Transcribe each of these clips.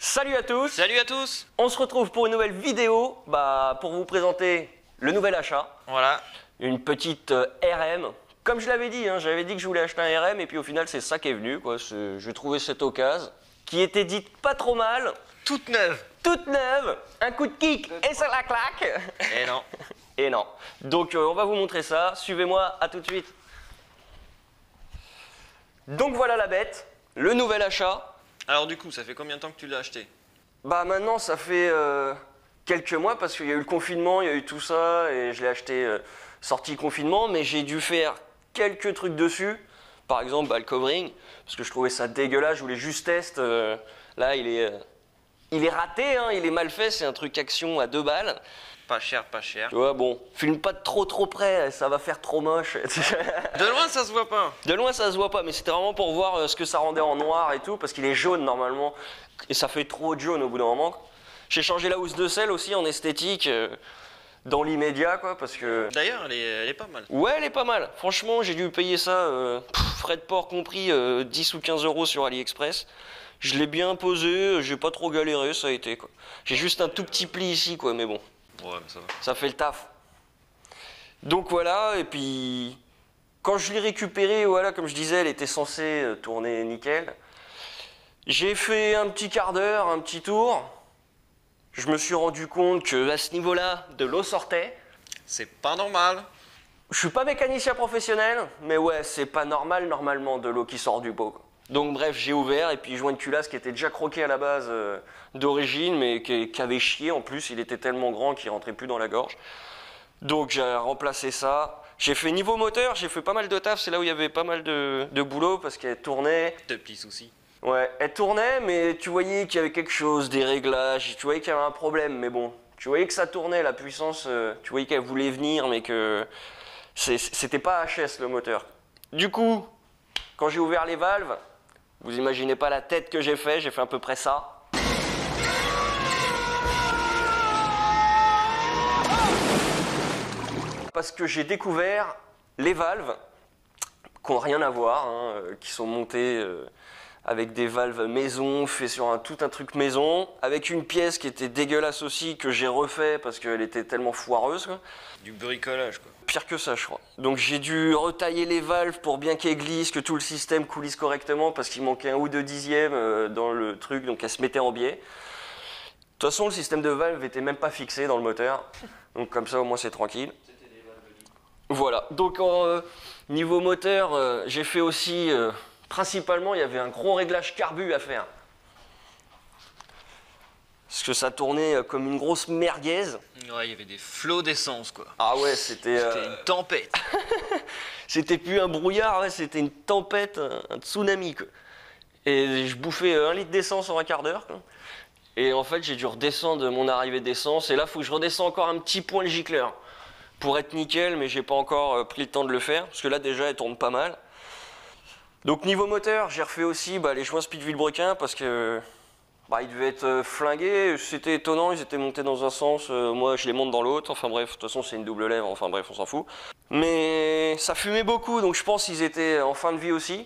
Salut à tous. Salut à tous. On se retrouve pour une nouvelle vidéo pour vous présenter le nouvel achat. Voilà. Une petite RM. Comme je l'avais dit, j'avais dit que je voulais acheter un RM et puis au final c'est ça qui est venu. J'ai trouvé cette occasion qui était dite pas trop mal. Toute neuve. Toute neuve. Un coup de kick et ça la claque. Et non. Et non. Donc on va vous montrer ça. Suivez-moi, à tout de suite. Donc voilà la bête, le nouvel achat. Alors du coup, ça fait combien de temps que tu l'as acheté? Bah maintenant ça fait quelques mois parce qu'il y a eu le confinement, il y a eu tout ça et je l'ai acheté sorti confinement, mais j'ai dû faire quelques trucs dessus. Par exemple le covering, parce que je trouvais ça dégueulasse, je voulais juste tester. Là il est raté, il est mal fait, c'est un truc action à 2 balles. Pas cher, pas cher. Tu vois, bon, filme pas de trop près, ça va faire trop moche. De loin, ça se voit pas. De loin, ça se voit pas, mais c'était vraiment pour voir ce que ça rendait en noir et tout, parce qu'il est jaune normalement, et ça fait trop de jaune au bout d'un moment. J'ai changé la housse de selle aussi en esthétique, dans l'immédiat, quoi, parce que... D'ailleurs, elle est pas mal. Ouais, elle est pas mal. Franchement, j'ai dû payer ça, frais de port compris, 10 ou 15 € sur AliExpress. Je l'ai bien posé, j'ai pas trop galéré, ça a été, quoi. J'ai juste un tout petit pli ici, quoi, mais bon. Ouais, mais ça va. Ça fait le taf. Donc voilà, et puis quand je l'ai récupérée, voilà, comme je disais, elle était censée tourner nickel. J'ai fait un petit quart d'heure, un petit tour. Je me suis rendu compte que à ce niveau-là, de l'eau sortait. C'est pas normal. Je suis pas mécanicien professionnel, mais ouais, c'est pas normal normalement de l'eau qui sort du pot, quoi. Donc bref, j'ai ouvert et puis joint une culasse qui était déjà croqué à la base d'origine, mais qui avait chié en plus, il était tellement grand qu'il rentrait plus dans la gorge. Donc j'ai remplacé ça. J'ai fait niveau moteur, j'ai fait pas mal de taf, c'est là où il y avait pas mal de boulot parce qu'elle tournait. De petits soucis. Ouais, elle tournait, mais tu voyais qu'il y avait quelque chose, des réglages, tu voyais qu'il y avait un problème, mais bon, tu voyais que ça tournait, la puissance, tu voyais qu'elle voulait venir, mais que c'était pas HS le moteur. Du coup, quand j'ai ouvert les valves, vous imaginez pas la tête que j'ai fait à peu près ça. Parce que j'ai découvert les valves qui n'ont rien à voir, qui sont montées avec des valves maison, fait sur tout un truc maison, avec une pièce qui était dégueulasse aussi, que j'ai refait parce qu'elle était tellement foireuse, quoi. Du bricolage, quoi. Pire que ça, je crois. Donc j'ai dû retailler les valves pour bien qu'elles glissent, que tout le système coulisse correctement, parce qu'il manquait 1 ou 2 dixièmes dans le truc, donc elle se mettait en biais. De toute façon, le système de valve était même pas fixé dans le moteur, donc comme ça au moins c'est tranquille. Voilà, donc niveau moteur, j'ai fait aussi, principalement il y avait un gros réglage carbu à faire. Parce que ça tournait comme une grosse merguez. Ouais, il y avait des flots d'essence, quoi. Ah ouais, c'était une tempête. C'était plus un brouillard, ouais, c'était une tempête, un tsunami, quoi. Et je bouffais 1 litre d'essence en un quart d'heure, quoi. Et en fait, j'ai dû redescendre mon arrivée d'essence. Et là, il faut que je redescende encore un petit point le gicleur pour être nickel, mais j'ai pas encore pris le temps de le faire. Parce que là, déjà, elle tourne pas mal. Donc, niveau moteur, j'ai refait aussi les joints speed vilebrequin parce que ils devaient être flingués. C'était étonnant, ils étaient montés dans un sens. Moi, je les monte dans l'autre. Enfin bref, de toute façon, c'est une double lèvre. Enfin bref, on s'en fout. Mais ça fumait beaucoup, donc je pense qu'ils étaient en fin de vie aussi.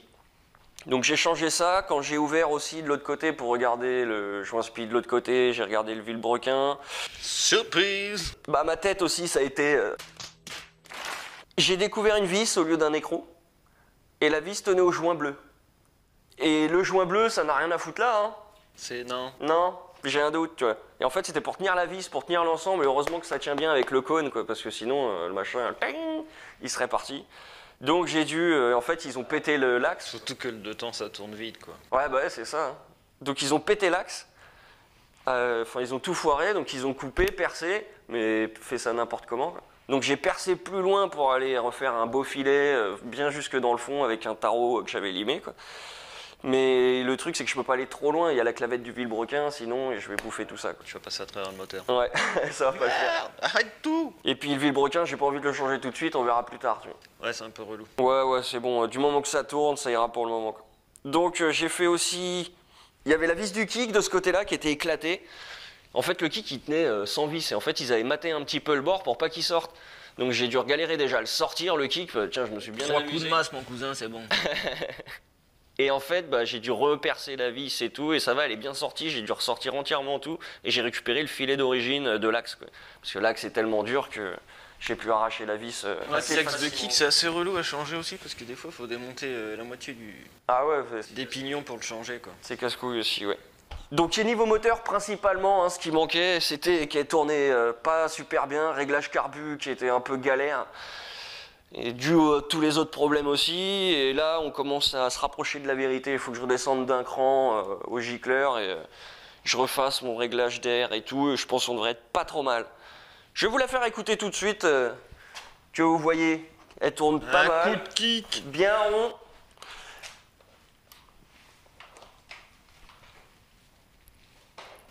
Donc j'ai changé ça. Quand j'ai ouvert aussi de l'autre côté pour regarder le joint speed de l'autre côté, j'ai regardé le vilebrequin. Surprise. Ma tête aussi, ça a été... J'ai découvert une vis au lieu d'un écrou. Et la vis tenait au joint bleu. Et le joint bleu, ça n'a rien à foutre là, Non. Non, j'ai un doute, tu vois. Et en fait, c'était pour tenir la vis, pour tenir l'ensemble, et heureusement que ça tient bien avec le cône, quoi, parce que sinon, le machin, il serait parti. Donc j'ai dû... en fait, ils ont pété l'axe. Surtout que de temps, ça tourne vite, quoi. Ouais, ouais, c'est ça. Donc ils ont pété l'axe. Enfin, ils ont tout foiré, donc ils ont coupé, percé, mais fait ça n'importe comment, quoi. Donc j'ai percé plus loin pour aller refaire un beau filet, bien jusque dans le fond, avec un tarot que j'avais limé, quoi. Mais le truc, c'est que je peux pas aller trop loin. Il y a la clavette du vilebrequin, sinon je vais bouffer tout ça, quoi. Tu vas passer à travers le moteur. Ouais, ça va pas le faire. Merde, arrête tout. Et puis le vilebrequin, j'ai pas envie de le changer tout de suite, on verra plus tard, tu vois. Ouais, c'est un peu relou. Ouais, c'est bon. Du moment que ça tourne, ça ira pour le moment, quoi. Donc j'ai fait aussi... Il y avait la vis du kick de ce côté-là qui était éclatée. En fait, le kick, il tenait sans vis. Et en fait, ils avaient maté un petit peu le bord pour pas qu'il sorte. Donc j'ai dû galérer déjà à le sortir, le kick. Tiens, je me suis bien 3 amusé. coups de masse, mon cousin, c'est bon. Et en fait, bah, j'ai dû repercer la vis et tout, et ça va, elle est bien sortie, j'ai dû ressortir entièrement tout, et j'ai récupéré le filet d'origine de l'axe, quoi. Parce que l'axe est tellement dur que j'ai pu arracher la vis assez L'axe de facilement. kick, c'est assez relou à changer aussi, parce que des fois, il faut démonter la moitié Ah ouais, des pignons pour le changer, quoi. c'est casse-couille aussi, ouais. Donc niveau moteur, principalement, hein, ce qui manquait, c'était qu'elle tournait pas super bien, réglage carbu qui était un peu galère, et dû à tous les autres problèmes aussi, et là on commence à se rapprocher de la vérité, il faut que je redescende d'un cran au gicleur, et je refasse mon réglage d'air et tout, et je pense qu'on devrait être pas trop mal. Je vais vous la faire écouter tout de suite, que vous voyez, elle tourne pas Un mal, coup de kick. bien rond.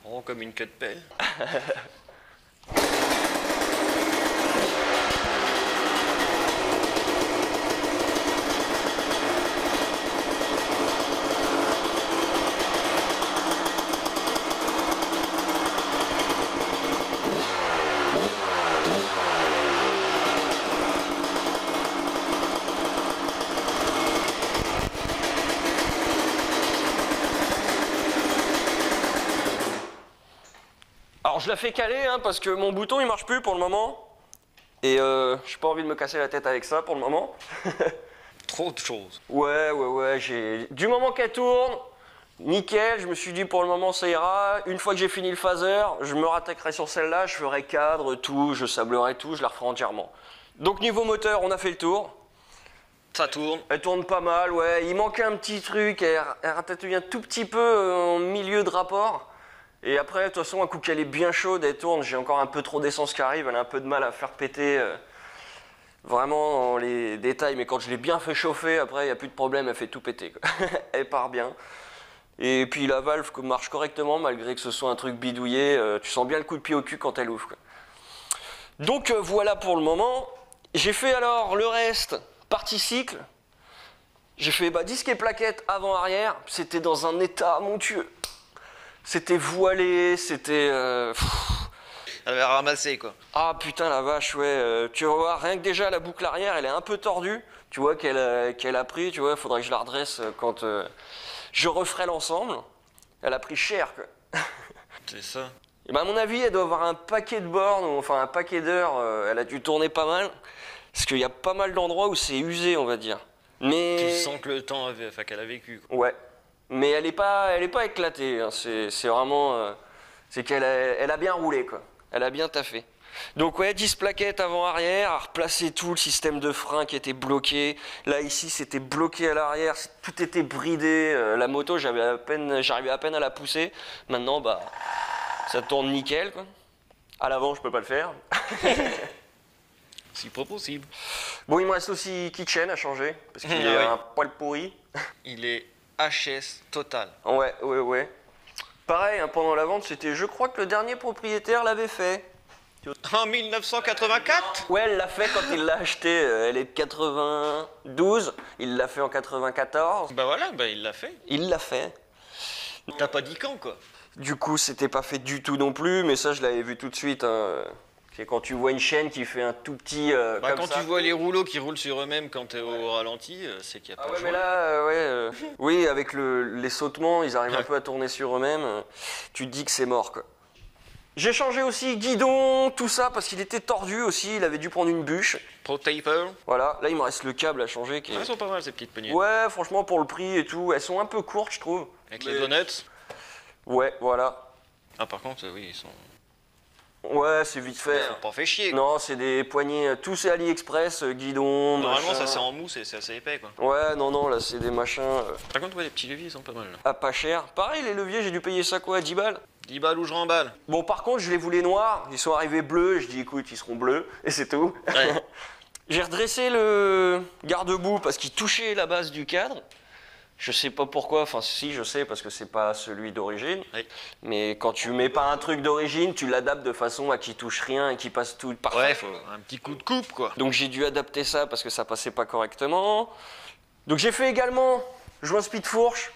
Rond comme une queue de pelle. Alors je la fais caler hein, parce que mon bouton il marche plus pour le moment. Et j'ai pas envie de me casser la tête avec ça pour le moment. Trop de choses. Ouais, du moment qu'elle tourne, nickel, je me suis dit pour le moment ça ira. Une fois que j'ai fini le phaser, je me rattaquerai sur celle-là, je ferai cadre, tout, je sablerai tout, je la referai entièrement. Donc niveau moteur, on a fait le tour. Ça tourne. Elle tourne pas mal, ouais. Il manquait un petit truc, elle ratatouille un tout petit peu en milieu de rapport. Et après, de toute façon, un coup qu'elle est bien chaude, elle tourne. J'ai encore un peu trop d'essence qui arrive, elle a un peu de mal à faire péter vraiment dans les détails. Mais quand je l'ai bien fait chauffer, après, il n'y a plus de problème, elle fait tout péter, quoi. Elle part bien. Et puis la valve marche correctement, malgré que ce soit un truc bidouillé. Tu sens bien le coup de pied au cul quand elle ouvre, quoi. Donc voilà pour le moment. J'ai fait alors le reste, partie cycle. J'ai fait disque et plaquettes avant-arrière. C'était dans un état montueux. C'était voilé, c'était... Elle avait ramassé, quoi. Ah putain la vache, ouais. Tu vas voir, rien que déjà la boucle arrière, elle est un peu tordue. Tu vois qu'elle a pris, tu vois, il faudrait que je la redresse quand je referai l'ensemble. Elle a pris cher, quoi. C'est ça. Et ben, à mon avis, elle doit avoir un paquet de bornes, ou enfin un paquet d'heures. Elle a dû tourner pas mal. Parce qu'il y a pas mal d'endroits où c'est usé, on va dire. Mais... Tu sens que le temps avait... enfin, qu'elle a vécu, quoi. Ouais. Mais elle est pas éclatée. Hein. C'est vraiment... c'est elle a bien roulé, quoi. Elle a bien taffé. Donc ouais, 10 plaquettes avant-arrière, à replacer tout le système de frein qui était bloqué. Là, ici, c'était bloqué à l'arrière, tout était bridé. La moto, j'arrivais à peine à la pousser. Maintenant, ça tourne nickel, quoi. À l'avant, je peux pas le faire. Si pas possible. Bon, il me reste aussi kitchen à changer, parce qu'il Ah est oui. un poil pourri. Il est HS total. Ouais. Pareil, hein, pendant la vente, je crois que le dernier propriétaire l'avait fait. En 1984. Ouais, elle l'a fait quand il l'a acheté. Elle est de 92, il l'a fait en 94. Bah voilà, il l'a fait. Il l'a fait. T'as pas dit quand, quoi. Du coup, c'était pas fait du tout non plus, mais ça, je l'avais vu tout de suite. Hein. C'est quand tu vois une chaîne qui fait un tout petit. Comme Quand ça. tu vois les rouleaux qui roulent sur eux-mêmes quand t'es au ralenti, c'est qu'il y a pas Ah de ouais, mais joie. là, oui, avec les sautements, ils arrivent un Ouais. peu à tourner sur eux-mêmes. Tu te dis que c'est mort, quoi. J'ai changé aussi guidon, tout ça, parce qu'il était tordu aussi, il avait dû prendre une bûche. Pro taper. Voilà, là il me reste le câble à changer. Elles sont pas mal ces petites poignées. Ouais, franchement, pour le prix et tout, elles sont un peu courtes, je trouve. Avec les donuts. Ouais, voilà. Ah par contre, oui, ils sont... Ouais, c'est vite fait. Ils sont pas fait chier. Non, c'est des poignées, tout c'est AliExpress, guidon, Normalement, machin. ça c'est en mousse et c'est assez épais, quoi. Ouais, non, là c'est des machins Par contre, ouais, les petits leviers, ils sont pas mal, là. à pas cher. Pareil, les leviers, j'ai dû payer ça quoi, 10 balles. 10 balles ou je remballe. Bon, par contre, je les voulais noirs, ils sont arrivés bleus, je dis écoute, ils seront bleus, et c'est tout. Ouais. J'ai redressé le garde-boue parce qu'il touchait la base du cadre. Je sais pas pourquoi, enfin si je sais parce que c'est pas celui d'origine. Oui. Mais quand tu mets pas un truc d'origine, tu l'adaptes de façon à qu'il touche rien et qu'il passe tout parfait. Ouais, faut un petit coup de coupe, quoi. Donc j'ai dû adapter ça parce que ça passait pas correctement. Donc j'ai fait également joint speed fourche,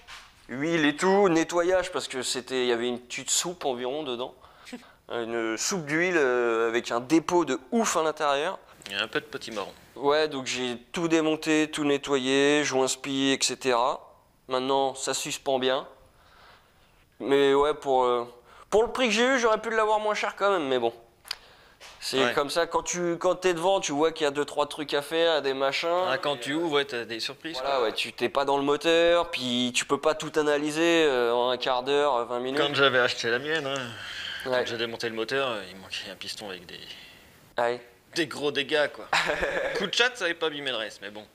huile et tout, nettoyage parce que il y avait une petite soupe environ dedans. Une soupe d'huile avec un dépôt de ouf à l'intérieur. Il y a un peu de petit marron. Ouais, donc j'ai tout démonté, tout nettoyé, joint spi, etc. Maintenant, ça suspend bien. Mais ouais, pour le prix que j'ai eu, j'aurais pu l'avoir moins cher quand même, mais bon. C'est comme ça, quand t'es devant, tu vois qu'il y a 2-3 trucs à faire, des machins. Ah, quand tu ouvres, ouais, t'as des surprises. Voilà, ouais, tu t'es pas dans le moteur, puis tu peux pas tout analyser en un quart d'heure, 20 minutes. Quand j'avais acheté la mienne, quand Ouais. j'ai démonté le moteur, il manquait un piston avec Ouais. des gros dégâts, quoi. Coup de chat, ça avait pas abîmé le reste, mais bon.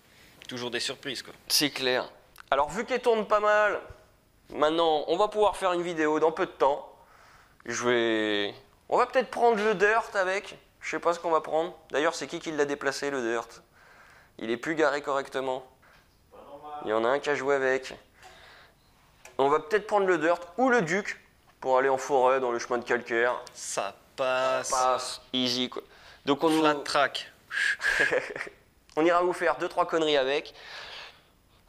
Toujours des surprises, quoi. C'est clair. Alors, vu qu'elle tourne pas mal, maintenant, on va pouvoir faire une vidéo dans peu de temps. On va peut-être prendre le dirt avec. Je sais pas ce qu'on va prendre. D'ailleurs, c'est qui l'a déplacé, le dirt? Il est plus garé correctement. Il y en a un qui a joué avec. On va peut-être prendre le dirt ou le duc pour aller en forêt dans le chemin de calcaire. Ça passe. Passe, easy quoi. Donc Flat track. on ira vous faire 2-3 conneries avec.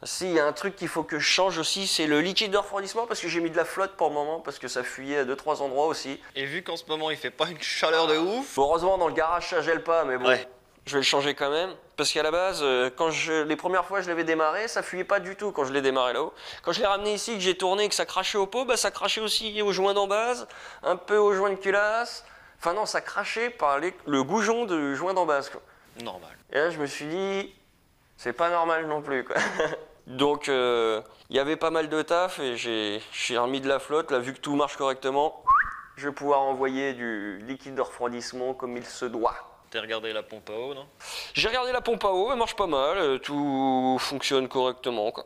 Si, il y a un truc qu'il faut que je change aussi, c'est le liquide de refroidissement parce que j'ai mis de la flotte pour le moment parce que ça fuyait à 2-3 endroits aussi. Et vu qu'en ce moment il fait pas une chaleur de ouf. Bon, heureusement dans le garage ça gèle pas, mais bon, Ouais. je vais le changer quand même. Parce qu'à la base, les premières fois je l'avais démarré, ça fuyait pas du tout quand je l'ai démarré là-haut. Quand je l'ai ramené ici, que j'ai tourné et que ça crachait au pot, bah ça crachait aussi au joint d'en base, un peu au joint de culasse. Enfin non, ça crachait par le goujon de joint d'en base quoi. Normal. Et là je me suis dit, c'est pas normal non plus quoi. Donc il y avait pas mal de taf et j'ai remis de la flotte. Là, vu que tout marche correctement, je vais pouvoir envoyer du liquide de refroidissement comme il se doit. T'as regardé la pompe à eau, non? J'ai regardé la pompe à eau, elle marche pas mal, tout fonctionne correctement quoi.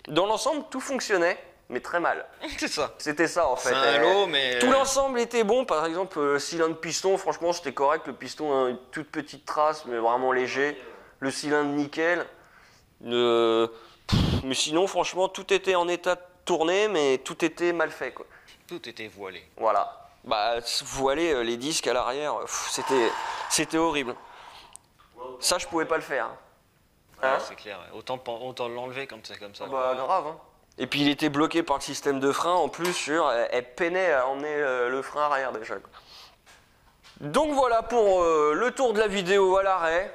Dans l'ensemble, tout fonctionnait, mais très mal. C'est ça. C'était ça en fait. C'est un lot, mais. Tout l'ensemble était bon, par exemple, cylindre piston, franchement c'était correct. Le piston a une toute petite trace, mais vraiment léger. Le cylindre nickel. Mais sinon, franchement, tout était en état de tourner, mais tout était mal fait, quoi. Tout était voilé. Voilà. Bah, voiler les disques à l'arrière, c'était horrible. Ça, je pouvais pas le faire. Hein? Ouais, c'est clair. Autant l'enlever quand c'est comme ça. Bah, grave. Hein. Et puis, il était bloqué par le système de frein. En plus, elle peinait à emmener le frein arrière déjà, quoi. Donc voilà pour le tour de la vidéo à l'arrêt.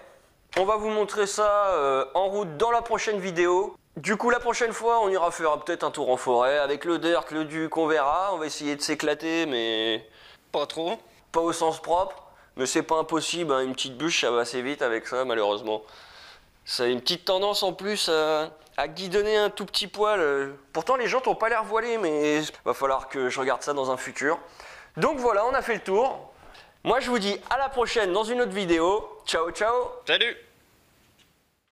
On va vous montrer ça en route dans la prochaine vidéo. Du coup, la prochaine fois, on ira faire peut-être un tour en forêt avec le dirt, le duc, on verra. On va essayer de s'éclater, mais Pas trop. pas au sens propre. Mais c'est pas impossible, hein. Une petite bûche, ça va assez vite avec ça, malheureusement. Ça a une petite tendance en plus à guidonner un tout petit poil. Pourtant, les jantes n'ont pas l'air voilées, mais va falloir que je regarde ça dans un futur. Donc voilà, on a fait le tour. Moi, je vous dis à la prochaine dans une autre vidéo. Ciao, ciao! Salut!